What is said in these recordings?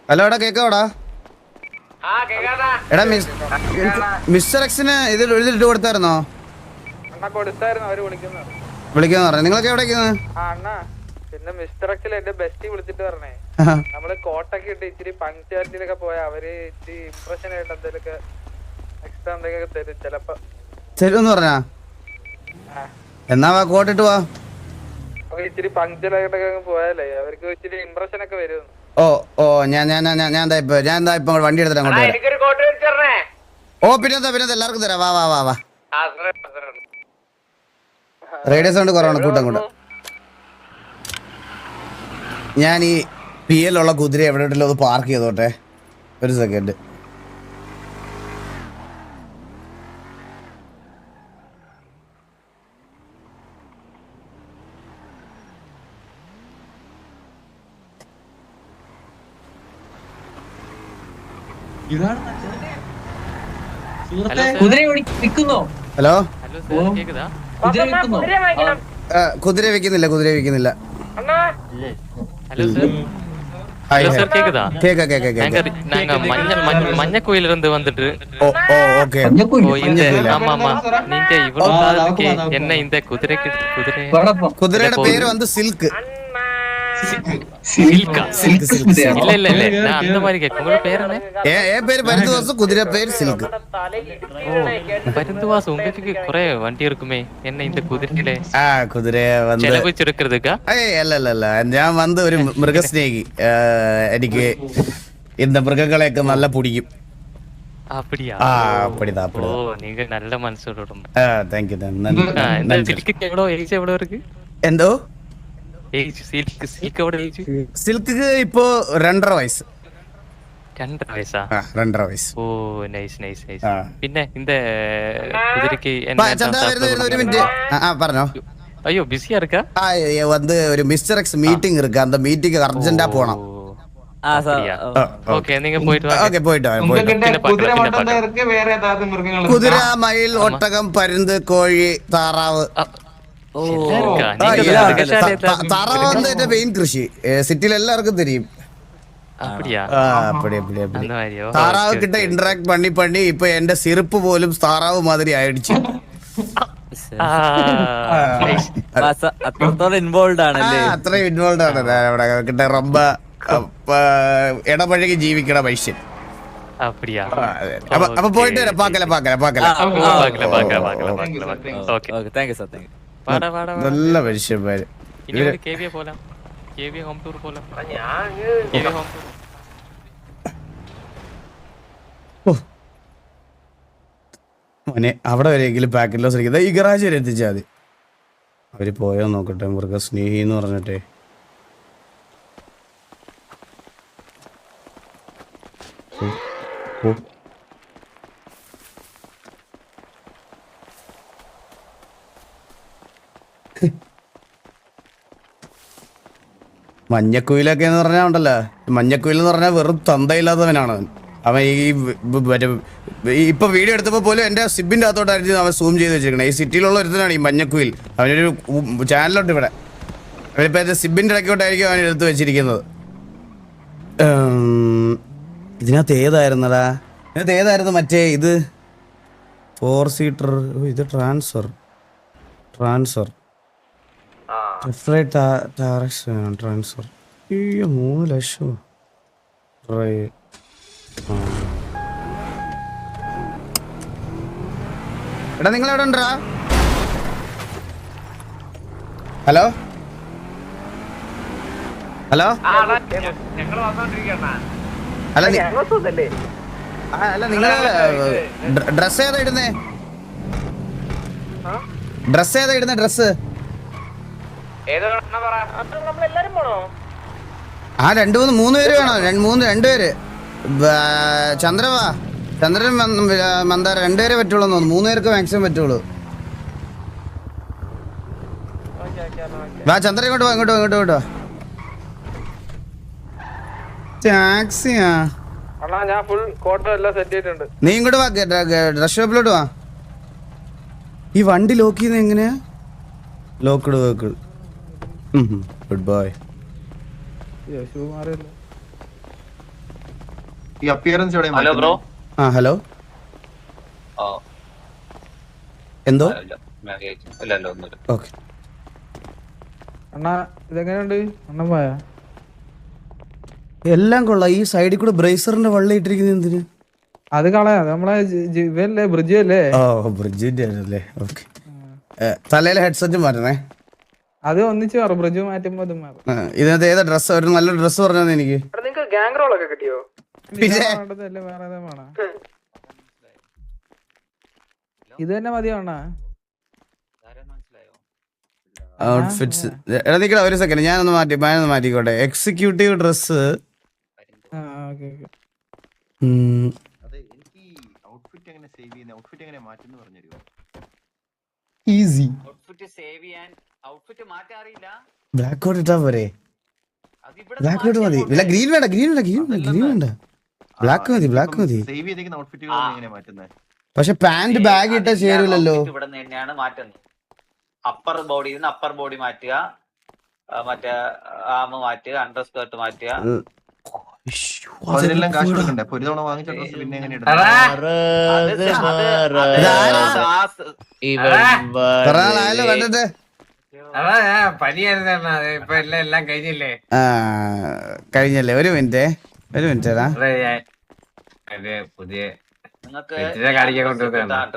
Hello എടാ കേക്കോടാ എടാ mister എക്സിന് ഇത് എഴുതിട്ട് കൊടുത്തായിരുന്നോ? വിളിക്കാന്ന് പറഞ്ഞു. നിങ്ങളൊക്കെ എവിടെ പിന്നെ മിസ്റ്റർ എക്സിൽ എന്റെ ബെസ്റ്റി വിളിച്ചിട്ട് പറഞ്ഞേ നമ്മള് കോട്ടൊക്കെ ഇട്ട് ഇച്ചിരി പങ്ക്ച്വാലിറ്റിയിലൊക്കെ പോയാ അവര് ഇച്ചിരി ഇംപ്രഷൻ ആയിട്ട് എന്തെങ്കിലുമൊക്കെ എക്സ്ട്രാ എന്തെങ്കിലുമൊക്കെ തരും ചെലപ്പോ. തരുമെന്ന് പറഞ്ഞാ എന്നാ വാ കോട്ടിട്ട് വാ. ഇച്ചിരി പങ്ക്ച്വലായിട്ടൊക്കെ പോയാലേ അവർക്ക് ഇച്ചിരി ഇംപ്രഷൻ ഒക്കെ വരും. ഓ ഓ ഞാൻ ഇപ്പൊ വണ്ടി എടുത്തിട്ട് അങ്ങോട്ട് വരാം. ഓ പിന്നെന്താ എല്ലാവർക്കും തരാം. വാ വാ വാ വാ. റേഡിയോ സൗണ്ട് കുറവാണ് കൂട്ടം കൂടെ. ഞാൻ ഈ PL ഉള്ള കുതിര എവിടെയെങ്കിലും അത് പാർക്ക് ചെയ്തോട്ടെ ഒരു സെക്കൻഡ്. ഹലോ കുതിര വെക്കുന്നില്ല. மஞ்ச கோயில இருந்து வந்துட்டு என்ன இந்த குதிரையோட பேரு வந்து சில்க். இல்ல இல்ல இல்ல நான் அந்த மாதிரி கேட்க. உங்களோட பேர் என்ன? என் பேரு பரிந்துவாசு, குதிரை பேர் சில்க். பரிந்துவாசு உங்களுக்கு குறை வண்டி இருக்குமே, என்ன இந்த குதிரையில? കുതിരയെ വന്ന് ചെലവഴിച്ചെടുக்கிறதுக்கா? അല്ല ഞാൻ വന്ന് ഒരു മൃഗസ്നേഹി. എനിക്ക് இந்த മൃഗങ്ങളെയൊക്കെ നല്ല പിടിക്കും. அப்படியா? அப்படிதான். ஓ நீங்க நல்ல மனசோட. தேங்க்யூ. சில்க்கு எவ்வளவு இருக்கு? എന്തോ സിൽക്ക് ഇപ്പോ 2.5 വയസ്സ്. 2.5 വയസ്സാ? 2.5 വയസ്സ്. ഓ നൈസ് നൈസ് നൈസ്. പിന്നെ இந்த കുതിരക്ക് ഒരു മിനിറ്റ് പറഞ്ഞോ. അയ്യോ ബിസിയാ இருக்கா? வந்து ஒரு மிஸ்டர் எக்ஸ் மீட்டிங் இருக்கு. அந்த மீட்டிங் அர்ஜென்ட்டா போணும். ஓகே நீங்க போயிட்டு வாங்க. ஓகே போயிட்டு வாங்க. குதிரை, மயில், ஒட்டகம், பருந்து, கோழி, தாറാവ്. താറാവ് வந்து എന്റെ മെയിൻ കൃഷി. സിറ്റിയിൽ എല്ലാവർക്കും தெரியும். താറാവ് கிட்ட ഇന്ററാക്ട് பண்ணி ഇപ്പൊ എന്റെ സിറപ്പ് പോലും താറാവ് മാതിരി ആയിടിച്ചു. അത്രത്തോളം ഇൻവോൾവ് ആണല്ലേ? അത്രയും ഇൻവോൾവ് ആണ്. അവിടെ കിട്ട ரொம்ப ഇടപഴകി ജീവിക്കണ മനുഷ്യൻ. അപ്പൊ പോയിട്ട് വരാം. പാക്കല നല്ല മനുഷ്യന്മാര്. മോനെ അവിടെ വരെയെങ്കിലും പാക്കറ്റിലോ ശ്രമിക്കുന്നത്. ഈ ഗറാജ് വരെ എത്തിച്ചാൽ മതി. അവര് പോയോ നോക്കട്ടെ. മൃഗസ്നേഹി എന്ന് പറഞ്ഞിട്ടേ. മഞ്ഞക്കുയിലൊക്കെ എന്ന് പറഞ്ഞാൽ ഉണ്ടല്ലോ, മഞ്ഞക്കുയിൽ എന്ന് പറഞ്ഞാൽ വെറും തന്തയില്ലാത്തവനാണ് അവൻ. ഈ മറ്റേ ഇപ്പൊ വീഡിയോ എടുത്തപ്പോൾ പോലും എന്റെ സിബിന്റെ അകത്തോട്ടായിരുന്നു അവൻ സൂം ചെയ്ത് വെച്ചിരിക്കണേ. ഈ സിറ്റിയിലുള്ള ഒരുത്തനാണ് ഈ മഞ്ഞക്കുയിൽ. അവനൊരു ചാനലുണ്ട് ഇവിടെ. അവനിപ്പോ എന്റെ സിബിന്റെ ഇടയ്ക്കോട്ടായിരിക്കും അവൻ എടുത്ത് വെച്ചിരിക്കുന്നത്. ഇതിനകത്ത് ഏതായിരുന്നു മറ്റേ ഇത് 4 സീറ്റർ. ഇത് ട്രാൻസ്ഫർ ട്രാൻസ്ഫർ. അയ്യോ 3 ലക്ഷം. എടാ നിങ്ങൾ എവിടെ ഉണ്ടാ? ഹലോ ഹലോ അല്ല നിങ്ങള് ഡ്രസ് ഏതാ ഇടുന്നേ? ഡ്രസ് ആ 2-3 പേര് വേണോ? 2 പേര്. ചന്ദ്രൻ മന്ദാര 2 പേരെ പറ്റുള്ളൂ തോന്നുന്നു. 3 പേർക്ക് മാക്സിമം പറ്റുള്ളൂ. വാ ചന്ദ്രൻ ഇങ്ങോട്ട് വാ. ടാക്സിയാ? നീ ഇങ്ങോട്ട് വാ. ഡ്രസ് ഷോപ്പിലോട്ട് വാ. ഈ വണ്ടി ലോക്ക് ചെയ്യുന്നത് എങ്ങനെയാ? Locked vehicle. Good bye. ഈ അപ്പിയറൻസ് ഇവിടെ ഹലോ ബ്രോ. ആ ഹലോ എന്തോ ഇല്ലല്ലോ ഒന്നുമില്ല. ഓക്കെ. അണ്ണാ ഇതെങ്ങനെയുണ്ട്? അണ്ണൻ പോയാ? എല്ലാം കൊള്ളാം. ഈ സൈഡിൽ കൂടെ ബ്രേസറിന്റെ വള്ളി ഇട്ടിരിക്കുന്നത് എന്തിന്? അത് കളയാ, നമ്മളെ ഇവല്ലേ ബ്രിഡ്ജ് അല്ലേ? ഓ ബ്രിഡ്ജിന്റെ അല്ലേ. ഓക്കെ. തലയിലെ ഹെഡ്സെറ്റ് മാറ്റണേ. അത് ഒന്നിച്ച് മാറും, ബ്രിഡ്ജ് മാറ്റുമ്പോ അത് മാറും. ഇതിനകത്ത് ഏതാ ഡ്രസ്സ്? ഒരു നല്ല ഡ്രസ്സ് പറഞ്ഞാൽ എനിക്ക്. നിങ്ങക്ക് ഗാങ് റോൾ ഒക്കെ കിട്ടിയോ? പിന്നെ വേറെ ഏതാ വേണം? ഇത് തന്നെ മതിയോ അണ്ണാ? ഔട്ട്ഫിറ്റ്സ്. എടാ നിക്കടാ ഒരു സെക്കൻഡ്, ഞാനൊന്ന് മാറ്റിക്കോട്ടെ. Executive dress. Easy. Black coat ഇട്ടാ പോരെ? ബ്ലാക്ക് കോട്ട് മതി. ഇല്ല ഗ്രീൻ വേണ്ട, ഗ്രീൻ വേണ്ട. ബ്ലാക്ക് മതി. പക്ഷെ പാന്റ് ബാഗ് ഇട്ടാ ചേരില്ലല്ലോ. ഇവിടെ തന്നെയാണ് മാറ്റുന്നത്. അപ്പർ ബോഡി മാറ്റുക, മറ്റേ ആം മാറ്റുക, അണ്ടർ സ്കേർട്ട് മാറ്റുക. അതിനെല്ലാം കാശ് കൊടുക്കണ്ടേ? അപ്പൊ ഒരു തവണ വാങ്ങിച്ച ഡ്രസ് പിന്നെ എങ്ങനെ ഇടുന്നത്? കണ്ടിട്ട് എല്ലാം കഴിഞ്ഞില്ലേ? കഴിഞ്ഞല്ലേ? ഒരു മിനിറ്റ് പുതിയ നിങ്ങൾക്ക്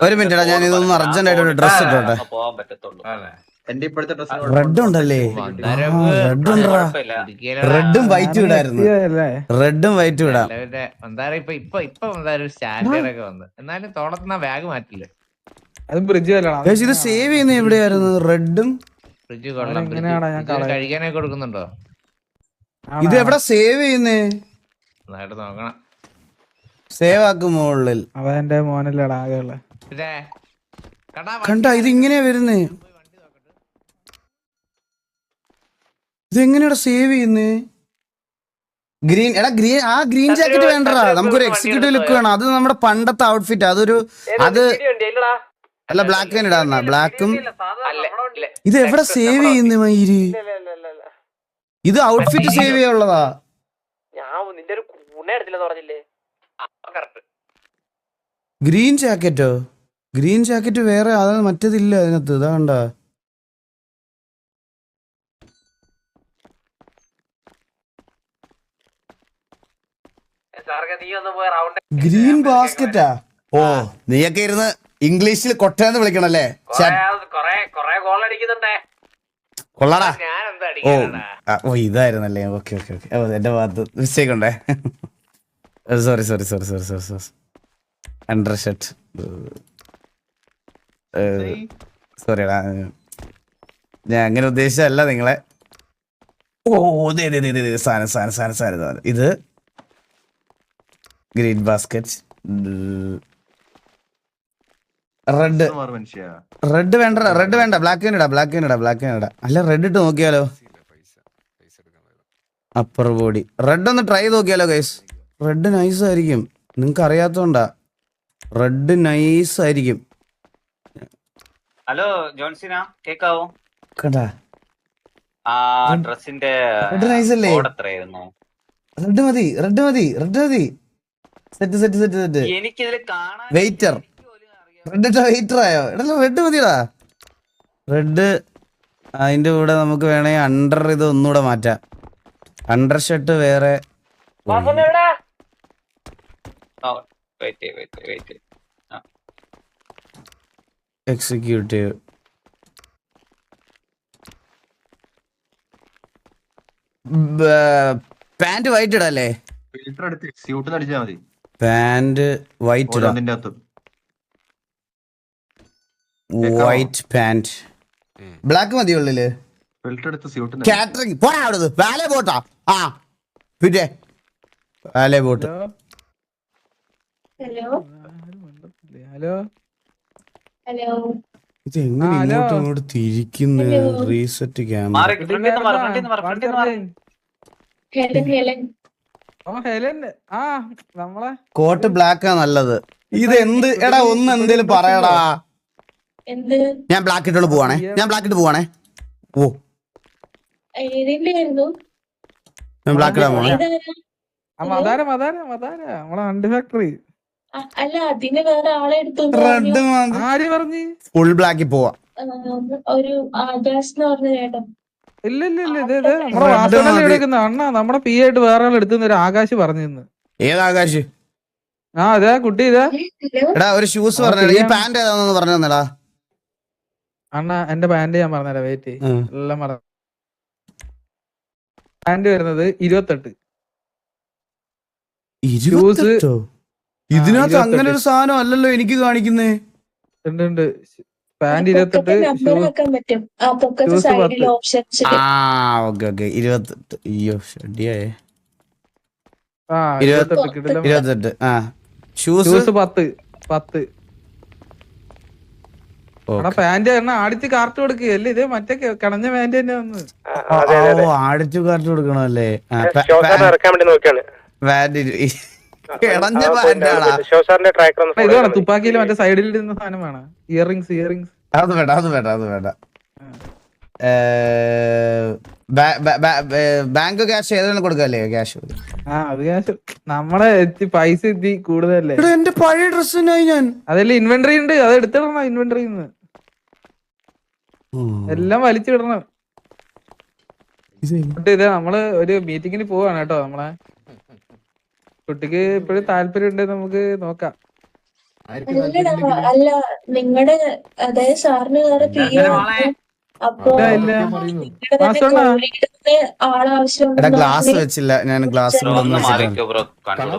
ഒരു മിനിറ്റ് ഞാൻ ഇതൊന്ന് അർജന്റ് ആയിട്ട് ഒരു ഡ്രസ് ഇട്ടോട്ടെ. പോകാൻ പറ്റത്തുള്ളൂ. എന്റെ ഇപ്പോഴത്തെ ഡ്രസ് റെഡ് ഉണ്ടല്ലേ? റെഡ് ഉണ്ടോ? റെഡും വൈറ്റും ഇടായിരുന്നു. റെഡും വൈറ്റും ഇടാം. ഇപ്പൊ സ്റ്റാൻഡേർഡ് ഒക്കെ വന്ന് എന്നാലും തോളത്തുന്ന ബാഗ് മാറ്റില്ലേ? അത് ബ്രിഡ്ജ് അല്ലടാ. ഇത് സേവ് ചെയ്യുന്ന എവിടെയായിരുന്നു? റെഡും ഫ്രിഡ്ജ് കൊള്ളാം. കഴിക്കാനൊക്കെ കൊടുക്കുന്നുണ്ടോ? ഇത് എവിടെ സേവ് ചെയ്യുന്നേ? നന്നായിട്ട് നോക്കണം. സേവ് ആക്കും മുകളിൽ. അവന്റെ മോനല്ലേടാ ആകെയുള്ള. കണ്ട ഇത് ഇങ്ങനെയാ വരുന്നേ. ഇതെങ്ങനെയാ സേവ് ചെയ്യുന്നേ? ഗ്രീൻ ഗ്രീൻ ജാക്കറ്റ് വേണ്ടടാ. നമുക്കൊരു എക്സിക്യൂട്ടീവ് ലുക്ക് വേണം. അത് നമ്മുടെ പണ്ടത്തെ ഔട്ട്ഫിറ്റ്. അത് അല്ല ബ്ലാക്ക് തന്നെ ഇടാന്ന. ബ്ലാക്കും ഇത് എവിടെ സേവ് ചെയ്യുന്നേ മയിര്? ഇത് ഔട്ട്ഫിറ്റ് സേവ് ചെയ്യാനുള്ളതാ. ഗ്രീൻ ജാക്കറ്റോ? ഗ്രീൻ ജാക്കറ്റ് വേറെ, അതാണ് മറ്റേതില്ല അതിനകത്ത്. ഇതാ കണ്ട ഗ്രീൻ ബാസ്കറ്റാ. ഓ നീയൊക്കെ ഇരുന്ന് ഇംഗ്ലീഷിൽ കൊട്ടേന്ന് വിളിക്കണല്ലേ? കൊള്ളാടാ. ഓ ഇതായിരുന്നല്ലേ? ഓക്കെ എന്റെ ഭാഗത്ത് മിസ്റ്റേക്ക് ഉണ്ടേ. Sorry under shirt. സോറിടാ, ഞാൻ അങ്ങനെ ഉദ്ദേശിച്ചല്ല നിങ്ങളെ. ഓ സാധനം. ഇത് ഗ്രീൻ ബാസ്കറ്റ്. റെഡ് വേണ്ട. ബ്ലാക്ക് ഇടാ. അല്ല റെഡ് ഇട്ട് നോക്കിയാലോ? അപ്പർ ബോഡി റെഡ് ഒന്ന് ട്രൈ നോക്കിയാലോ ഗൈസ്? റെഡ് നൈസ് ആയിരിക്കും. നിങ്ങക്ക് അറിയാത്തോണ്ടാ. റെഡ് നൈസ് ആയിരിക്കും. ഹലോ ജോൺസിന, കേക്കാവോ? കേട്ടാ ആ ഡ്രസ്സിന്റെ റെഡ് നൈസ് അല്ലേ? എത്രയായിരുന്നു? റെഡ് മതി. സെറ്റ്. എനിക്കിതിൽ കാണാൻ വെയിറ്റർ. റെഡ് വെയിറ്റർ ആയോ? റെഡ് മതിടാ. റെഡ് അതിന്റെ കൂടെ നമുക്ക് വേണമെങ്കിൽ അണ്ടർ ഇത് ഒന്നുകൂടെ മാറ്റാം. അണ്ടർ ഷർട്ട് വേറെ. എക്സിക്യൂട്ടീവ് പാന്റ് വൈറ്റ് ഇടല്ലേ? ഫിൽറ്റർ എടുത്ത് സ്യൂട്ട് അടിച്ചാൽ മതി. പാന്റ് വൈറ്റ് ഇടാം. അതിന്റെ അകത്ത് വൈറ്റ് പാന്റ്. ബ്ലാക്ക് മതി ഉള്ളില്. ഫിൽറ്റർ എടുത്ത് സ്യൂട്ട് കാറ്ററിംഗ് പോടാ അവിടുന്ന്. വാലേ ബോട്ടാ? ആ പിന്നെ വാലേ ബോട്ട്. ഹലോ ഇത് എങ്ങനെ ഇങ്ങോട്ട് തിരിക്കുന്ന? Reset camera. കോട്ട് ബ്ലാക്കാ നല്ലത്. ഇത് എന്ത് എടാ? ഒന്ന് എന്തേലും പറയടാ. ഞാൻ ബ്ലാക്ക് ഇട്ടോണ്ട് പോവാണേ. ഓ ഞാൻ ബ്ലാക്ക് ഇടാൻ പോണേ. മതാര നമ്മളെ അണ്ടി ഫാക്ടറി. അല്ല അതിന് വേറെ ആളെ എടുത്തു റെഡ് ആര് പറഞ്ഞ്? ഫുൾ ബ്ലാക്കിൽ പോവാ. ഒരു ആകാശ് എന്ന് പറഞ്ഞ ചേട്ടൻ. ഇല്ല ഇത് നമ്മുടെ വാസനല്ലേ എടുക്കുന്ന അണ്ണാ. നമ്മുടെ പി ആയിട്ട് വേറെ ആൾ എടുത്തുന്ന ഒരു ആകാശ് പറഞ്ഞു. ഏത് ആകാശ്? ഇതാ കുട്ടി ഇതാ. എടാ ഒരു ഷൂസ് പറഞ്ഞ ഈ പാന്റ് ഏതാണെന്ന് പറഞ്ഞു തന്നടാ അണ്ണാ. എന്റെ പാന്റ് ഞാൻ പറഞ്ഞുതരാം, വെയിറ്റ്. എല്ലാം പറഞ്ഞു. പാന്റ് വരുന്നത് 28. ഇതിനകത്ത് അങ്ങനെ ഒരു സാധനം അല്ലല്ലോ എനിക്ക് കാണിക്കുന്നേ. ഉണ്ട് പാന്റ് 28, നമ്പർ വെക്കാൻ പറ്റും ആ പൊക്കത്തെ സൈഡിൽ ഓപ്ഷൻസ്. ഓക്കെ 28. അയ്യോ ഷഡിയായേ. 28 കിട്ടില്ല. 28. ഷൂസ് 10. പാന്റ് എണ്ണ ആടിച്ച് കാർട്ട് കൊടുക്കുകയല്ലേ ഇത്? മറ്റേ കണഞ്ഞ പാന്റ് തന്നെ വന്ന്. ആടിച്ചു കാർട്ട് കൊടുക്കണല്ലേ? ഇതാണ് തുപ്പാക്കിയിൽ മറ്റേ സൈഡിൽ ഇരുന്ന സാധനം വേണം. ഇയറിംഗ്സ്. അത് വേണ്ട. ബാങ്ക് ക്യാഷ് ഏതെങ്കിലും കൊടുക്കല്ലേ? ക്യാഷ് അത് ക്യാഷ് നമ്മളെ പൈസ എത്തി കൂടുതലല്ലേ. എന്റെ പഴയ ഡ്രസ്സിനായി ഞാൻ അതല്ലേ ഇൻവെന്ററി ഉണ്ട്, അത് എടുത്തിടണം. ഇൻവെന്ററിന്ന് എല്ലാം വലിച്ചിടണം. ഇത് നമ്മള് ഒരു മീറ്റിങ്ങിന് പോവാണ് കേട്ടോ. നമ്മളെ കുട്ടിക്ക് ഇപ്പോഴും താല്പര്യം ഉണ്ട്, നമുക്ക് നോക്കാം. അല്ല നിങ്ങളുടെ അതായത് സാറിന് വേറെ പി അപ്പൊ ഗ്ലാസ് വെച്ചില്ല ഞാൻ. ഗ്ലാസ് ഒന്ന് മാറിക്കോ ബ്രോ. കണ്ടു